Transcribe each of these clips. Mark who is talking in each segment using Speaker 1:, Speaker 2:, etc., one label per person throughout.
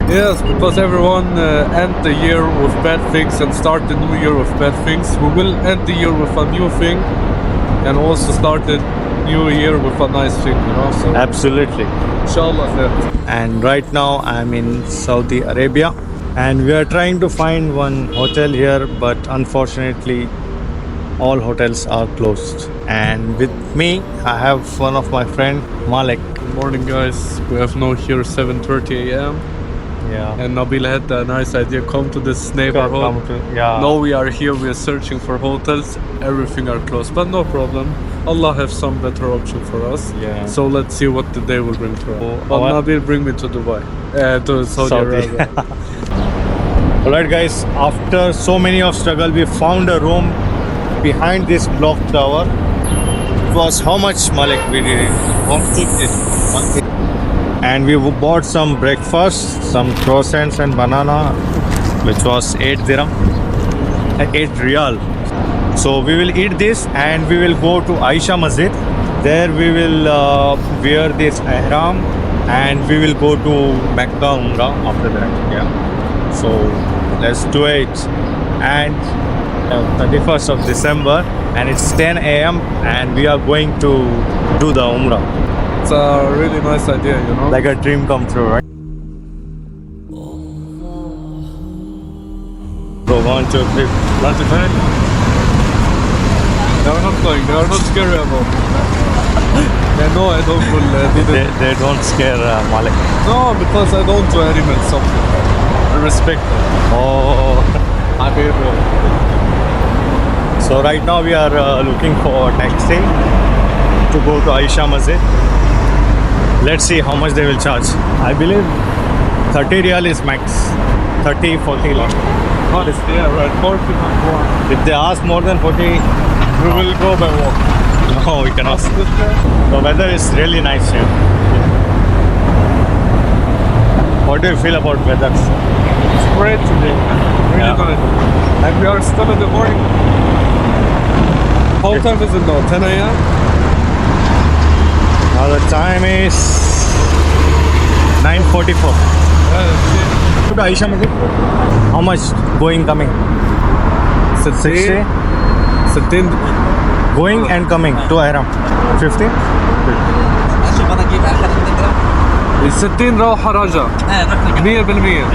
Speaker 1: Yes, because everyone end the year with bad things and start the new year with bad things. We will end the year with a new thing and also start the new year with a nice thing, you know. So
Speaker 2: Absolutely.
Speaker 1: inshallah khair.
Speaker 2: And right now I'm in Saudi Arabia and we are trying to find one hotel here, but unfortunately all hotels are closed. And with me I have one of my friend Malik.
Speaker 1: Good morning, guys. We have now here 7:30 a.m.
Speaker 2: Yeah.
Speaker 1: and Nabeel had a nice idea. Come to this neighborhood.
Speaker 2: Yeah.
Speaker 1: Now we are here. We are searching for hotels. Everything are closed, but no problem. Allah have some better option for us.
Speaker 2: Yeah.
Speaker 1: So let's see what the day will bring for us. But Nabeel bring me to Dubai, to Saudi Arabia.
Speaker 2: Alright guys, after so many of struggle we found a room behind this block tower. It was how much, Malik? We did it 150. And we bought some breakfast, some croissants and banana, which was 8 dirham, 8 riyal. So we will eat this and we will go to Aisha Masjid. There we will wear this ihram and we will go to Mecca Umrah after that. Yeah. So let's do it. And 31st of December and it's 10 a.m. and we are going to do the Umrah.
Speaker 1: It's a really nice idea, you know.
Speaker 2: Like a dream come true, right? Bro, 1, 2, 3.
Speaker 1: That's it. They are not going. They are not scary about it. They know I don't will.
Speaker 2: They don't scare Malik.
Speaker 1: No, because I don't do animal something. I respect them.
Speaker 2: Oh.
Speaker 1: I hate them.
Speaker 2: So right now we are looking for a taxi to go to Aisha Masjid. Let's see how much they will charge. I believe 30 riyal is max. 30, 40 lakh.
Speaker 1: Yeah, right. 40 not more.
Speaker 2: If they ask more than 40,
Speaker 1: We will go by walk.
Speaker 2: no, we cannot. The weather is really nice here. What do you feel about weather?
Speaker 1: It's great today. Really good. And we are still in the morning. How time is it now? 10 a.m.?
Speaker 2: Now the time is 9:44. To Aisha Masjid. How much going coming? 60?
Speaker 1: 60
Speaker 2: Going and coming to Ihram. 50?
Speaker 1: 60 راوحة راجع 100%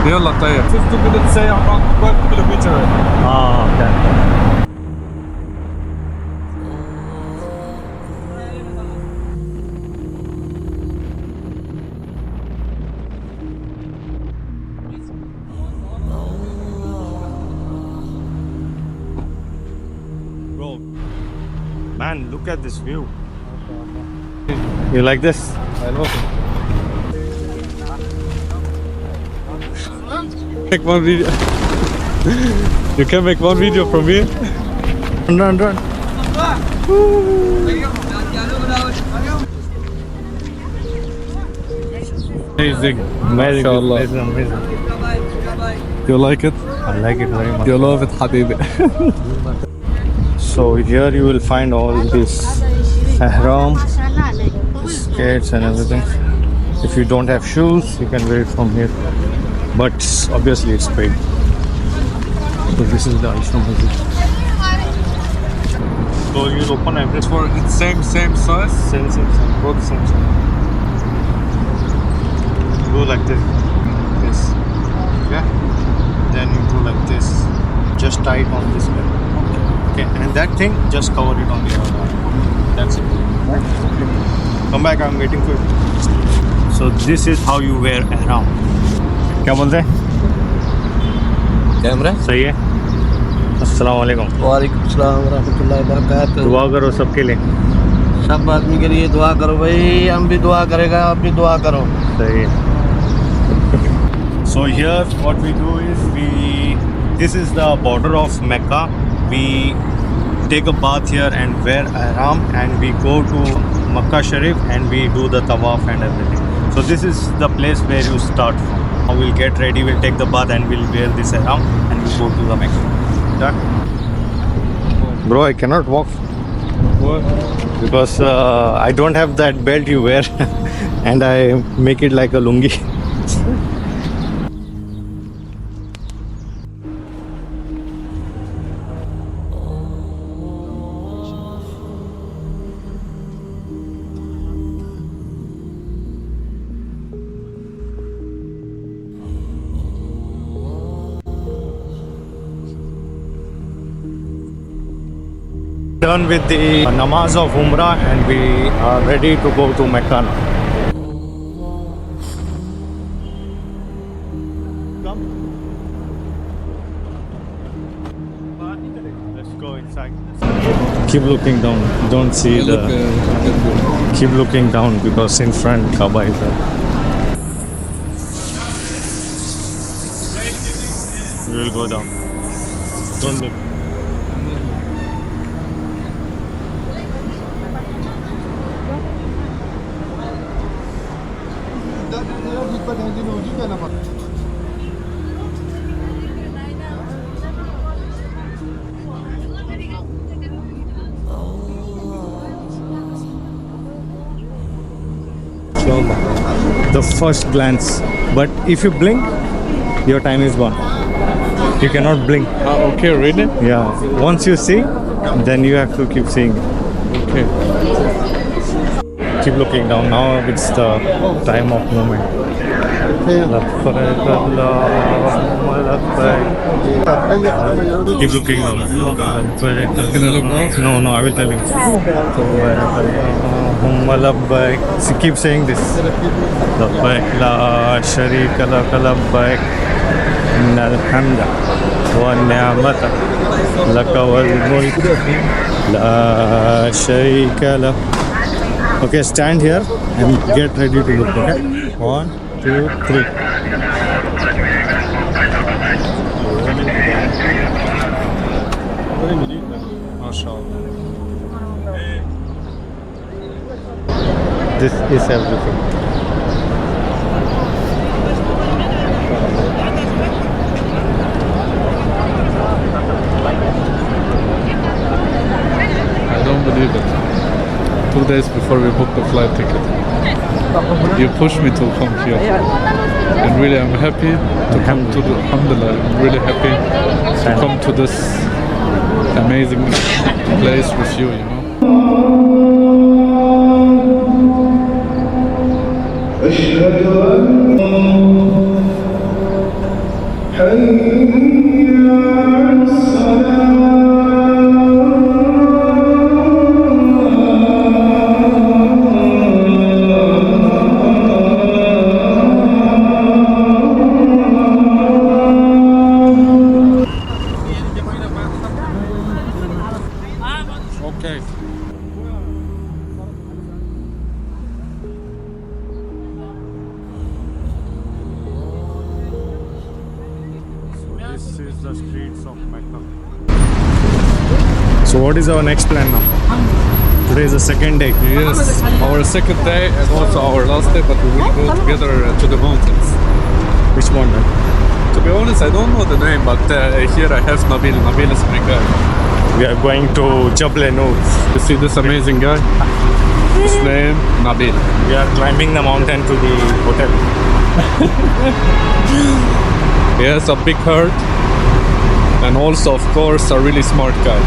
Speaker 1: يلا طيب 50 minutes say about 1 kilometer.
Speaker 2: Ah, okay. Bro, man, look at this view. You like this?
Speaker 1: I love it. Make one video. You can make one video from me.
Speaker 2: Run, run.
Speaker 1: Amazing.
Speaker 2: MashaAllah.
Speaker 1: Amazing. You like it?
Speaker 2: I like it very much.
Speaker 1: You love it, habibi.
Speaker 2: So here you will find all this ihram, skates and everything. If you don't have shoes, you can wear it from here. But obviously it's paid. So this is the Aisha Masjid. So you open everything.
Speaker 1: For it's same size.
Speaker 2: Same. Both same. Go like this. This. Yeah. Then you go like this. Just tie it on this way. Okay. And that thing, just cover it on the other. That's it. Come back, I'm waiting for you. So this is how you wear ihram. क्या बोलते हैं?
Speaker 3: Camera
Speaker 2: सही है. अस्सलाम वालेकुम.
Speaker 3: वालेकुम सलाम रहमतुल्लाहि व बरकातहू.
Speaker 2: दुआ करो सबके लिए.
Speaker 3: सब आदमी के लिए दुआ करो भाई. हम भी दुआ करेगा, आप भी दुआ करो.
Speaker 2: सही है. So here what we do is this is the border of Mecca. We take a bath here and wear ihram and we go to Makkah Sharif and we do the tawaf and everything. So this is the place where you start from. We'll get ready, we'll take the bath and we'll wear this ihram and we'll go to the Mecca. Done? Bro, I cannot walk.
Speaker 1: What?
Speaker 2: Because I don't have that belt you wear and I make it like a lungi. done with the namaz of Umrah and we are ready to go to Mecca now. Let's go inside. Keep looking down. Don't see the. Keep looking down because in front Kaaba is there. We will go down. Don't look. The first glance, but if you blink, your time is gone. You cannot blink.
Speaker 1: Okay, really?
Speaker 2: Yeah, once you see, then you have to keep seeing.
Speaker 1: Okay.
Speaker 2: Keep looking down. Now it's the time of moment. Keep looking down. No, I will tell you. So keep saying this. Labbaik la sharika laka labbaik innal hamda wa ni'mata laka wal mulk la sharika lak. Okay, stand here and get ready to look. Okay, 1, 2, 3. MashaAllah. This is everything.
Speaker 1: I don't believe it. 2 days before we booked the flight ticket, you pushed me to come here. And really, I'm happy to come to the. Alhamdulillah, I'm really happy to come to this amazing place with you. You know.
Speaker 4: أشهد أن حي على الصلاة.
Speaker 1: Okay.
Speaker 2: This is the streets of Mecca. So what is our next plan now? Today is the second day.
Speaker 1: Yes, our second day and also our last day, but we will go together to the mountains.
Speaker 2: Which mountain?
Speaker 1: To be honest, I don't know the name, but here I have Nabeel. Nabeel is my guy.
Speaker 2: We are going to Jabal Noor.
Speaker 1: You see this amazing guy? His name, Nabeel.
Speaker 2: We are climbing the mountain to the hotel.
Speaker 1: He has a big heart and also, of course, a really smart guy.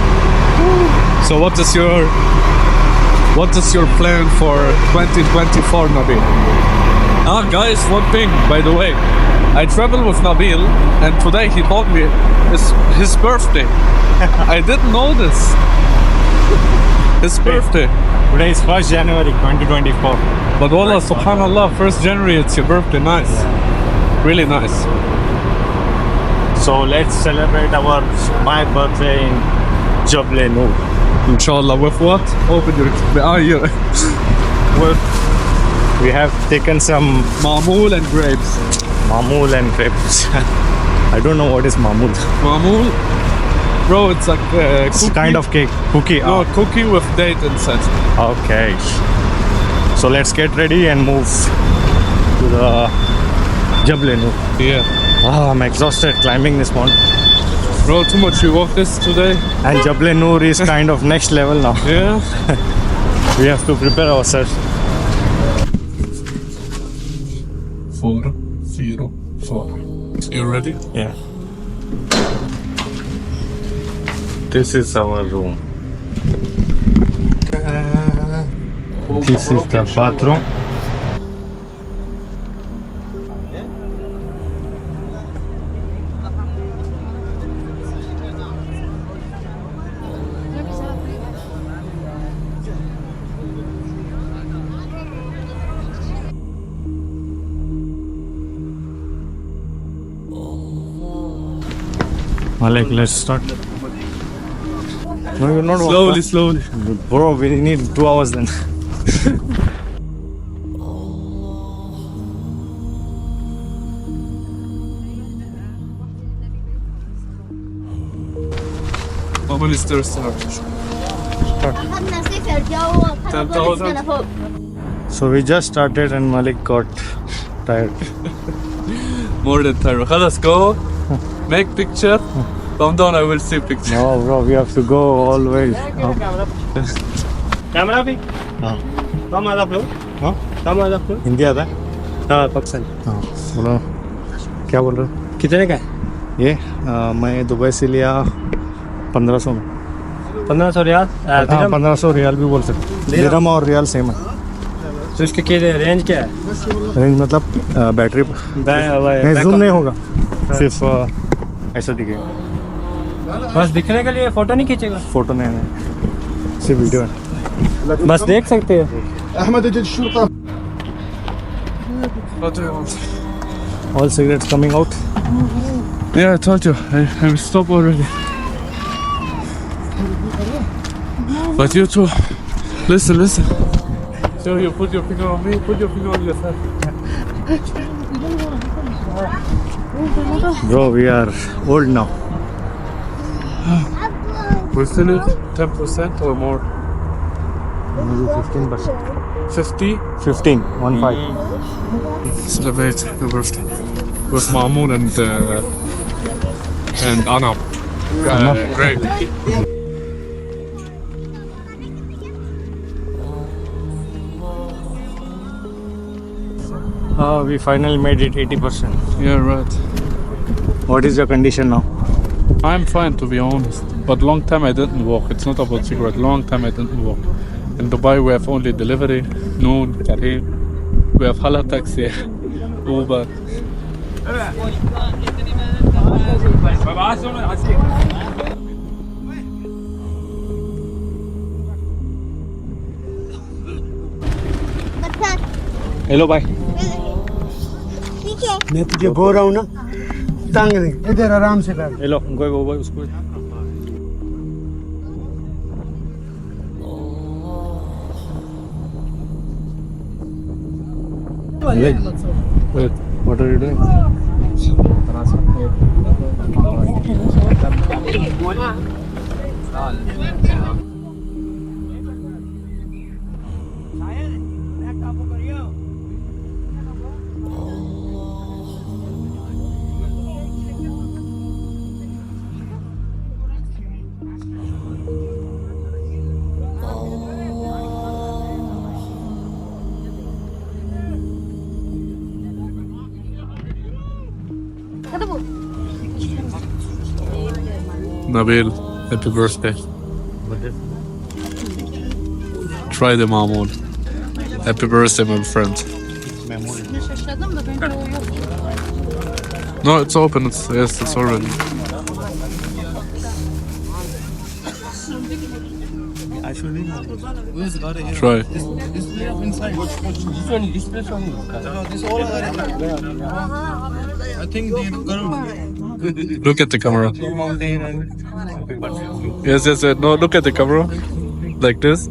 Speaker 1: So what is your plan for 2024, Nabeel? Guys, one thing, by the way. I travel with Nabeel and today he told me it's his birthday. I didn't know this. His birthday.
Speaker 2: Today is 1st January 2024.
Speaker 1: But wallah, subhanallah, 1st January, it's your birthday. Nice. Really nice.
Speaker 2: So let's celebrate my birthday in Jabal Noor.
Speaker 1: Inshallah, with what? Open your...
Speaker 2: We have taken some
Speaker 1: Mamool and grapes.
Speaker 2: mamul and grapes. I don't know what is mamul.
Speaker 1: Mamool? Bro, it's like
Speaker 2: It's kind of cake, cookie.
Speaker 1: No, cookie with date inside.
Speaker 2: Okay. So let's get ready and move to the Jabal Noor.
Speaker 1: Yeah.
Speaker 2: I'm exhausted climbing this mountain.
Speaker 1: Bro, too much you walk this today?
Speaker 2: And Jabal Noor is kind of next level now.
Speaker 1: Yeah.
Speaker 2: We have to prepare ourselves.
Speaker 1: 4, 0, 4. You ready?
Speaker 2: Yeah. This is our room. This is the bathroom. Malik, let's start. No, you're not
Speaker 1: Slowly, slowly.
Speaker 2: Bro, we need 2 hours then.
Speaker 1: Mama is thirsty.
Speaker 5: أخذنا صفر جو خلوا بوليسنا فوق.
Speaker 2: So we just started and Malik got tired.
Speaker 1: More than tired. Let's go. Make picture. Come down, I will see picture.
Speaker 2: No, bro, we have to go all the way up.
Speaker 6: Camera भी
Speaker 2: हाँ
Speaker 6: कम आधा flow
Speaker 2: हाँ
Speaker 6: कम आधा flow
Speaker 2: Hindi आता है
Speaker 6: हाँ पाकिस्तान
Speaker 2: हाँ बोलो क्या बोल रहे हो
Speaker 6: कितने का है
Speaker 2: ये मैं दुबई से लिया 1500 में
Speaker 6: 1500 रियाल
Speaker 2: हाँ 1500 रियाल भी बोल सकते दिरहम और रियाल सेम है
Speaker 6: तो इसके क्या रेंज क्या है
Speaker 2: रेंज मतलब बैटरी नहीं जूम नहीं होगा सिर्फ ऐसा दिखेगा
Speaker 6: बस दिखने के लिए फोटो नहीं खींचेगा
Speaker 2: फोटो नहीं है सिर्फ वीडियो है
Speaker 6: बस देख सकते हैं
Speaker 4: أحمد أجد الشرطة.
Speaker 1: What do you want?
Speaker 2: all cigarettes coming out
Speaker 1: Yeah, I told you. I will stop already. But you too. Listen. So you put your finger on me, put your finger on yourself.
Speaker 2: bro we are old now
Speaker 1: We still need 10% or more.
Speaker 2: maybe 15%
Speaker 1: 50?
Speaker 2: 15 1 5
Speaker 1: Celebrate your birthday with Mamoon and Anna. Great.
Speaker 2: we finally made it 80%.
Speaker 1: Yeah, right.
Speaker 2: What is your condition now?
Speaker 1: I'm fine, to be honest. But long time I didn't walk. It's not about cigarette. Long time I didn't walk. In Dubai we have only delivery, Noon, Kareem. We have Hala taxi, Uber.
Speaker 5: बरसात
Speaker 2: Hello, bye.
Speaker 5: ठीक है.
Speaker 6: मैं तुझे बोल रहा हूँ ना टांग दे इधर आराम से बैठ
Speaker 2: Hello, go उसको. Wait, what are you doing?
Speaker 1: Nabeel, happy birthday. Try the Mamoon. Happy birthday, my friend. No, it's open. It's already. Try. Look at the camera. Yes. No, look at the camera. Like this.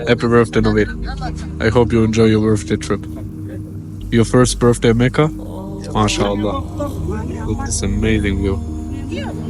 Speaker 1: Happy birthday, Nabeel. I hope you enjoy your birthday trip. Your first birthday in Mecca? MashaAllah. Look at this amazing view.